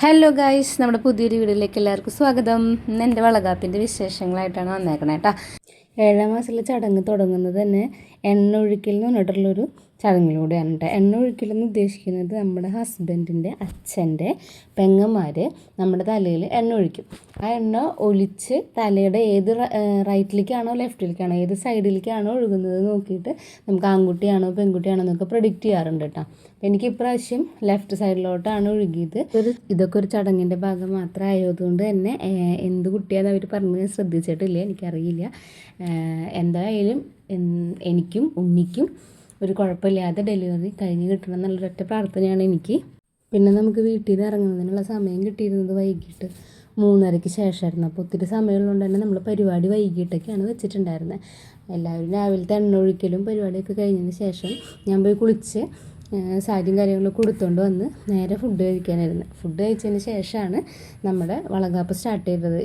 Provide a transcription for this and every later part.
Hello guys, നമ്മുടെ പുതിയൊരു വീഡിയോയിലേക്ക് എല്ലാവർക്കും സ്വാഗതം. ഇന്ന് എൻ്റെ വളകാപ്പിൻ്റെ വിശേഷങ്ങളായിട്ടാണ് വന്നേക്കണേ കേട്ടോ. 7ാം മാസത്തിലെ ചടങ്ങ് തുടങ്ങുന്നത് തന്നെ എണ്ണ ഒഴിക്കൽ എന്ന് പറഞ്ഞിട്ടുള്ളൊരു ചടങ്ങിലൂടെയാണ് കേട്ടോ. എണ്ണ ഒഴിക്കലെന്ന് ഉദ്ദേശിക്കുന്നത് നമ്മുടെ ഹസ്ബൻഡിൻ്റെ അച്ഛൻ്റെ പെങ്ങന്മാർ നമ്മുടെ തലയിൽ എണ്ണ ഒഴിക്കും. ആ എണ്ണ ഒഴിച്ച് തലയുടെ ഏത് റൈറ്റിലേക്കാണോ ലെഫ്റ്റിലേക്കാണോ ഏത് സൈഡിലേക്കാണോ ഒഴുകുന്നത് നോക്കിയിട്ട് നമുക്ക് ആൺകുട്ടിയാണോ പെൺകുട്ടിയാണോ എന്നൊക്കെ പ്രെഡിക്റ്റ് ചെയ്യാറുണ്ട് കേട്ടോ. എനിക്ക് ഇപ്രാവശ്യം ലെഫ്റ്റ് സൈഡിലോട്ടാണ് ഒഴുകിയത്. ഇതൊക്കെ ഒരു ചടങ്ങിൻ്റെ ഭാഗം മാത്രം ആയതുകൊണ്ട് തന്നെ എന്ത് കുട്ടിയാണെന്ന് അവർ പറഞ്ഞ് ശ്രദ്ധിച്ചിട്ടില്ല, എനിക്കറിയില്ല. എന്തായാലും എനിക്കും ഉണ്ണിക്കും ഒരു കുഴപ്പമില്ലാതെ ഡെലിവറി കഴിഞ്ഞ് കിട്ടണം എന്നുള്ളൊരൊറ്റ പ്രാർത്ഥനയാണ് എനിക്ക്. പിന്നെ നമുക്ക് വീട്ടിൽ നിന്ന് ഇറങ്ങുന്നതിനുള്ള സമയം കിട്ടിയിരുന്നത് വൈകിട്ട് 3:30-ക്ക് ശേഷമായിരുന്നു. അപ്പോൾ ഒത്തിരി സമയമുള്ളതുകൊണ്ട് തന്നെ നമ്മൾ പരിപാടി വൈകിട്ടൊക്കെയാണ് വെച്ചിട്ടുണ്ടായിരുന്നത്. എല്ലാവരും രാവിലത്തെ എണ്ണ ഒഴിക്കലും പരിപാടിയൊക്കെ കഴിഞ്ഞതിന് ശേഷം ഞാൻ പോയി കുളിച്ച് സാരിയും കാര്യങ്ങളൊക്കെ കൊടുത്തുകൊണ്ട് വന്ന് നേരെ ഫുഡ് കഴിക്കാനായിരുന്നു. ഫുഡ് കഴിച്ചതിന് ശേഷമാണ് നമ്മുടെ വളകാപ്പ് സ്റ്റാർട്ട് ചെയ്തത്.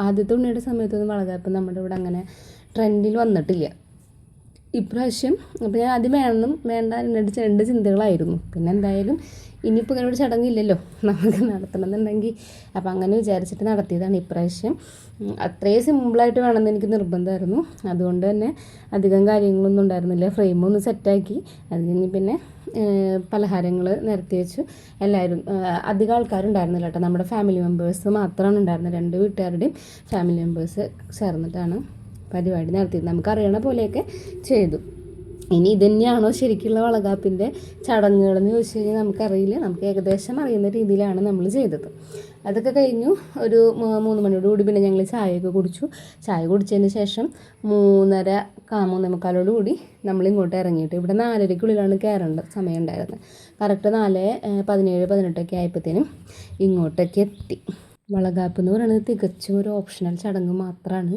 ആദ്യത്തെ ഉണ്ണിയുടെ സമയത്തൊന്നും വളകാപ്പ് നമ്മുടെ ഇവിടെ അങ്ങനെ ട്രെൻഡിൽ വന്നിട്ടില്ല. ഇപ്രാവശ്യം അപ്പോൾ ഞാൻ ആദ്യം വേണം വേണ്ട രണ്ട് ചിന്തകളായിരുന്നു. പിന്നെ എന്തായാലും ഇനിയിപ്പോൾ ഇങ്ങനെ ഒരു ചടങ്ങില്ലല്ലോ നമുക്ക് നടത്തണമെന്നുണ്ടെങ്കിൽ, അപ്പോൾ അങ്ങനെ വിചാരിച്ചിട്ട് നടത്തിയതാണ് ഇപ്രാവശ്യം. അത്രയും സിമ്പിളായിട്ട് വേണമെന്ന് എനിക്ക് നിർബന്ധമായിരുന്നു. അതുകൊണ്ട് തന്നെ അധികം കാര്യങ്ങളൊന്നും ഉണ്ടായിരുന്നില്ല. ഫ്രെയിമൊന്ന് സെറ്റാക്കി അത് കഴിഞ്ഞ് പിന്നെ പലഹാരങ്ങൾ നിരത്തി വെച്ചു. എല്ലാവരും അധികം ആൾക്കാരുണ്ടായിരുന്നില്ല കേട്ടോ. നമ്മുടെ ഫാമിലി മെമ്പേഴ്സ് മാത്രമാണ് ഉണ്ടായിരുന്നത്. 2 വീട്ടുകാരുടെയും ഫാമിലി മെമ്പേഴ്സ് ചേർന്നിട്ടാണ് പരിപാടി നടത്തിയത്. നമുക്കറിയണ പോലെയൊക്കെ ചെയ്തു. ഇനി ഇതുതന്നെയാണോ ശരിക്കുള്ള വളകാപ്പിൻ്റെ ചടങ്ങുകളെന്ന് ചോദിച്ചു കഴിഞ്ഞാൽ നമുക്കറിയില്ല. നമുക്ക് ഏകദേശം അറിയുന്ന രീതിയിലാണ് നമ്മൾ ചെയ്തത്. അതൊക്കെ കഴിഞ്ഞു. ഒരു 3 മണിയോടുകൂടി പിന്നെ ഞങ്ങൾ ചായയൊക്കെ കുടിച്ചു. ചായ കുടിച്ചതിന് ശേഷം 3:45 നമ്മൾ ഇങ്ങോട്ട് ഇറങ്ങിയിട്ട് ഇവിടെ 4:30-ക്കുള്ളിലാണ് കയറേണ്ട സമയം ഉണ്ടായിരുന്നത്. കറക്റ്റ് 4:17, 18 ആയപ്പോഴത്തേനും ഇങ്ങോട്ടേക്ക് എത്തി. വളകാപ്പ് എന്ന് പറയുന്നത് തികച്ചും ഒരു ഓപ്ഷണൽ ചടങ്ങ് മാത്രമാണ്.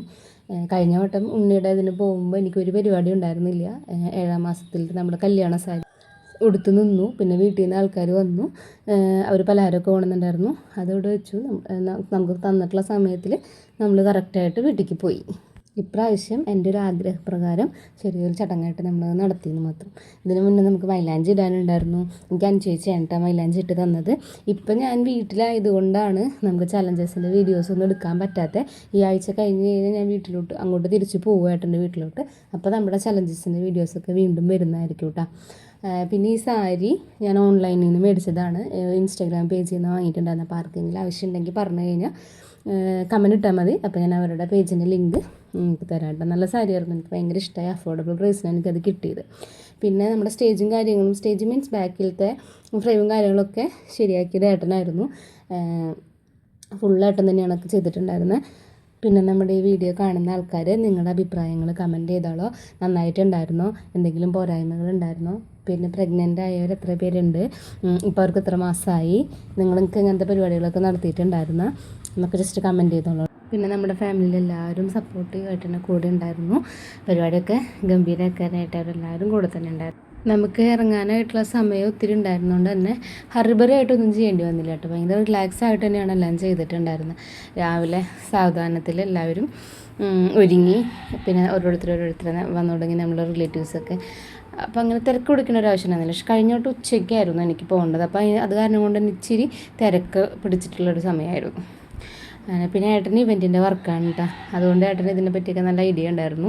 കഴിഞ്ഞ വട്ടം ഉണ്ണിയുടെ ഇതിന് പോകുമ്പോൾ എനിക്കൊരു പരിപാടി ഉണ്ടായിരുന്നില്ല. 7ാം മാസത്തിൽ നമ്മുടെ കല്യാണ സാരി ഉടുത്ത് നിന്നു. പിന്നെ വീട്ടിൽ നിന്ന് ആൾക്കാർ വന്നു, അവർ പലഹാരമൊക്കെ കൊണ്ടുവന്നിട്ടുണ്ടായിരുന്നു. അതവിടെ വെച്ചു. നമുക്ക് തന്നിട്ടുള്ള സമയത്തിൽ നമ്മൾ കറക്റ്റായിട്ട് വീട്ടിലേക്ക് പോയി. ഇപ്രാവശ്യം എൻ്റെ ഒരു ആഗ്രഹപ്രകാരം ചെറിയൊരു ചടങ്ങായിട്ട് നമ്മൾ നടത്തിയെന്ന് മാത്രം. ഇതിന് മുന്നേ നമുക്ക് മൈലാഞ്ചി ഇടാനുണ്ടായിരുന്നു. എനിക്ക് അനുചേച്ചിയാണ് കേട്ടോ മൈലാഞ്ചി ഇട്ട് തന്നത്. ഇപ്പം ഞാൻ വീട്ടിലായതുകൊണ്ടാണ് നമുക്ക് ചലഞ്ചസിൻ്റെ വീഡിയോസൊന്നും എടുക്കാൻ പറ്റാത്ത. ഈ ആഴ്ച കഴിഞ്ഞ് കഴിഞ്ഞാൽ ഞാൻ വീട്ടിലോട്ട് അങ്ങോട്ട് തിരിച്ച് പോവുകയായിട്ടുണ്ട് വീട്ടിലോട്ട്. അപ്പോൾ നമ്മുടെ ചലഞ്ചസിൻ്റെ വീഡിയോസൊക്കെ വീണ്ടും വരുന്നതായിരിക്കും കേട്ടോ. പിന്നെ ഈ സാരി ഞാൻ ഓൺലൈനിൽ നിന്ന് മേടിച്ചതാണ്. ഇൻസ്റ്റാഗ്രാം പേജിൽ നിന്ന് വാങ്ങിയിട്ടുണ്ടായിരുന്നു. അപ്പോൾ ആർക്കെങ്കിലും ആവശ്യമുണ്ടെങ്കിൽ പറഞ്ഞു കഴിഞ്ഞാൽ കമൻറ്റ് ഇട്ടാൽ മതി. അപ്പോൾ ഞാൻ അവരുടെ പേജിൻ്റെ ലിങ്ക് എനിക്ക് തരാം കേട്ടോ. നല്ല സാരിയായിരുന്നു, എനിക്ക് ഭയങ്കര ഇഷ്ടമായി. അഫോർഡബിൾ പ്രൈസിനാണ് എനിക്കത് കിട്ടിയത്. പിന്നെ നമ്മുടെ സ്റ്റേജും കാര്യങ്ങളും, സ്റ്റേജ് മീൻസ് ബാക്കിലത്തെ ഫ്രെയിമും കാര്യങ്ങളൊക്കെ ശരിയാക്കിയത് ഏട്ടനായിരുന്നു. ഫുള്ളേട്ടൻ തന്നെയാണ് ഒക്കെ ചെയ്തിട്ടുണ്ടായിരുന്നത്. പിന്നെ നമ്മുടെ ഈ വീഡിയോ കാണുന്ന ആൾക്കാർ നിങ്ങളുടെ അഭിപ്രായങ്ങൾ കമൻറ്റ് ചെയ്തോളൂ. നന്നായിട്ടുണ്ടായിരുന്നോ, എന്തെങ്കിലും പോരായ്മകളുണ്ടായിരുന്നോ, പിന്നെ പ്രഗ്നൻ്റ് ആയവർ എത്ര പേരുണ്ട്, ഇപ്പോൾ അവർക്ക് എത്ര മാസമായി, നിങ്ങൾക്ക് ഇങ്ങനത്തെ പരിപാടികളൊക്കെ നടത്തിയിട്ടുണ്ടായിരുന്നോ എന്നൊക്കെ ജസ്റ്റ് കമൻറ്റ് ചെയ്തോളൂ. പിന്നെ നമ്മുടെ ഫാമിലിയിൽ എല്ലാവരും സപ്പോർട്ടീവായിട്ട് തന്നെ കൂടെ ഉണ്ടായിരുന്നു. പരിപാടിയൊക്കെ ഗംഭീരമാക്കാനായിട്ട് അവരെല്ലാവരും കൂടെ തന്നെ ഉണ്ടായിരുന്നു. നമുക്ക് ഇറങ്ങാനായിട്ടുള്ള സമയം ഒത്തിരി ഉണ്ടായിരുന്നതുകൊണ്ട് തന്നെ ഹറിബറി ആയിട്ടൊന്നും ചെയ്യേണ്ടി വന്നില്ല കേട്ടോ. ഭയങ്കര റിലാക്സ് ആയിട്ട് തന്നെയാണ് എല്ലാം ചെയ്തിട്ടുണ്ടായിരുന്നത്. രാവിലെ സാവധാനത്തിൽ എല്ലാവരും ഒരുങ്ങി, പിന്നെ ഓരോരുത്തർ വന്നു തുടങ്ങി നമ്മൾ റിലേറ്റീവ്സൊക്കെ. അപ്പോൾ അങ്ങനെ തിരക്ക് കൊടുക്കുന്ന ഒരു ആവശ്യം ഉണ്ടായിരുന്നില്ല. പക്ഷെ കഴിഞ്ഞോട്ട് ഉച്ചയ്ക്കായിരുന്നു എനിക്ക് പോകേണ്ടത്. അപ്പോൾ അത് കാരണം കൊണ്ട് തന്നെ ഇച്ചിരി തിരക്ക് പിടിച്ചിട്ടുള്ളൊരു സമയമായിരുന്നു. പിന്നെ ഏട്ടന് ഇവൻറ്റിൻ്റെ വർക്കാണ് കേട്ടോ. അതുകൊണ്ട് ഏട്ടന് ഇതിനെ പറ്റിയൊക്കെ നല്ല ഐഡിയ ഉണ്ടായിരുന്നു.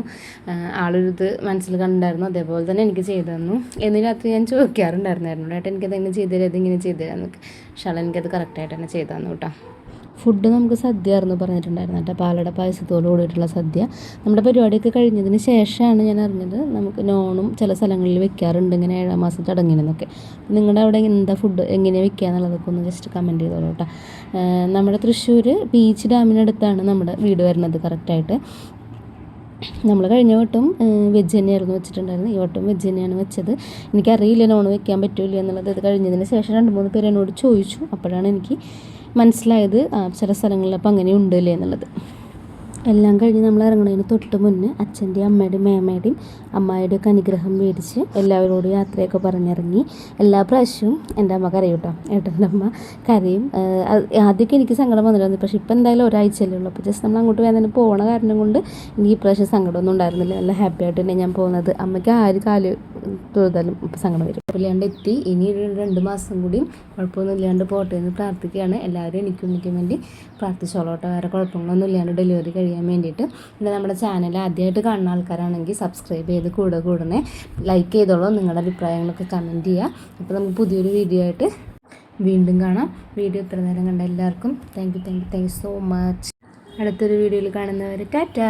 ആളൊരിത് മനസ്സിൽ കണ്ടായിരുന്നു. അതേപോലെ തന്നെ എനിക്ക് ചെയ്തു തന്നു. എന്ന് രാത്രി ഞാൻ ചോദിക്കാറുണ്ടായിരുന്നു ഏട്ടൻ എനിക്കത് എങ്ങനെ ചെയ്തു തരാം, ഇതിങ്ങനെ ചെയ്തു തരാമെന്നൊക്കെ. പക്ഷേ എനിക്കത് കറക്റ്റായിട്ട് തന്നെ ചെയ്തു തന്നു കേട്ടോ. ഫുഡ് നമുക്ക് സദ്യ ആയിരുന്നു പറഞ്ഞിട്ടുണ്ടായിരുന്നു കേട്ടോ. പാലട പായസത്തോട് കൂടിയിട്ടുള്ള സദ്യ. നമ്മുടെ പരിപാടിയൊക്കെ കഴിഞ്ഞതിന് ശേഷമാണ് ഞാൻ അറിഞ്ഞത് നമുക്ക് നോണും ചില സ്ഥലങ്ങളിൽ വെക്കാറുണ്ട് ഇങ്ങനെ 7ാം മാസം ചടങ്ങിനെന്നൊക്കെ. നിങ്ങളുടെ അവിടെ എന്താ ഫുഡ് എങ്ങനെയാണ് വെക്കുക എന്നുള്ളതൊക്കെ ഒന്ന് ജസ്റ്റ് കമൻറ്റ് ചെയ്തോളൂ കേട്ടോ. നമ്മുടെ തൃശ്ശൂർ ബീച്ച് ഡാമിനടുത്താണ് നമ്മുടെ വീട് വരുന്നത് കറക്റ്റായിട്ട്. നമ്മൾ കഴിഞ്ഞ വട്ടം വെജ് തന്നെയായിരുന്നു വെച്ചിട്ടുണ്ടായിരുന്നത്. ഈ വട്ടം വെജ് തന്നെയാണ് വെച്ചത്. എനിക്കറിയില്ല നോൺ വെക്കാൻ പറ്റില്ല എന്നുള്ളത്. ഇത് കഴിഞ്ഞതിന് ശേഷം 2-3 പേര് എന്നോട് ചോദിച്ചു. അപ്പോഴാണ് എനിക്ക് മനസ്സിലായത് ചില സ്ഥലങ്ങളിൽ അപ്പം അങ്ങനെ ഉണ്ടല്ലേ എന്നുള്ളത്. എല്ലാം കഴിഞ്ഞ് നമ്മൾ ഇറങ്ങുന്നതിന് തൊട്ട് മുന്നേ അച്ഛൻ്റെയും അമ്മയുടെയും മേമയുടെയും അമ്മായിയുടെയൊക്കെ അനുഗ്രഹം മേടിച്ച് എല്ലാവരോടും യാത്രയൊക്കെ പറഞ്ഞിറങ്ങി. എല്ലാ പ്രാവശ്യവും എൻ്റെ അമ്മ കരയും കേട്ടോ. ഏട്ടൻ്റെ അമ്മ കരയും. ആദ്യമൊക്കെ എനിക്ക് സങ്കടം വന്നിരുന്നു. പക്ഷേ ഇപ്പം എന്തായാലും ഒരാഴ്ചയല്ലേ ഉള്ളൂ. അപ്പോൾ ജസ്റ്റ് നമ്മൾ അങ്ങോട്ട് വേദന പോകണ കാരണം കൊണ്ട് എനിക്ക് ഇപ്രാവശ്യം സങ്കടമൊന്നും ഉണ്ടായിരുന്നില്ല. നല്ല ഹാപ്പി ആയിട്ട് തന്നെ ഞാൻ പോകുന്നത്. അമ്മയ്ക്ക് ആര് കാല് തൊഴുതാലും സങ്കടം വരും. ഇല്ലാണ്ട് എത്തി. ഇനി 2 മാസം കൂടിയും കുഴപ്പമൊന്നും ഇല്ലാണ്ട് പോട്ടെ എന്ന് പ്രാർത്ഥിക്കുകയാണ്. എല്ലാവരും എനിക്കും വേണ്ടി പ്രാർത്ഥിച്ചോളോട്ടെ. വേറെ കുഴപ്പങ്ങളൊന്നും ഇല്ലാണ്ട് ഡെലിവറി കഴിയാൻ വേണ്ടിയിട്ട്. പിന്നെ നമ്മുടെ ചാനൽ ആദ്യമായിട്ട് കാണുന്ന ആൾക്കാരാണെങ്കിൽ സബ്സ്ക്രൈബ് ചെയ്ത് കൂടെ ലൈക്ക് ചെയ്തോളൂ. നിങ്ങളുടെ അഭിപ്രായങ്ങളൊക്കെ കമൻറ്റ് ചെയ്യുക. അപ്പോൾ നമുക്ക് പുതിയൊരു വീഡിയോ ആയിട്ട് വീണ്ടും കാണാം. വീഡിയോ ഇത്ര നേരം കണ്ട എല്ലാവർക്കും താങ്ക് യു സോ മച്ച്. അടുത്തൊരു വീഡിയോയിൽ കാണുന്നവരെ ടാറ്റാ.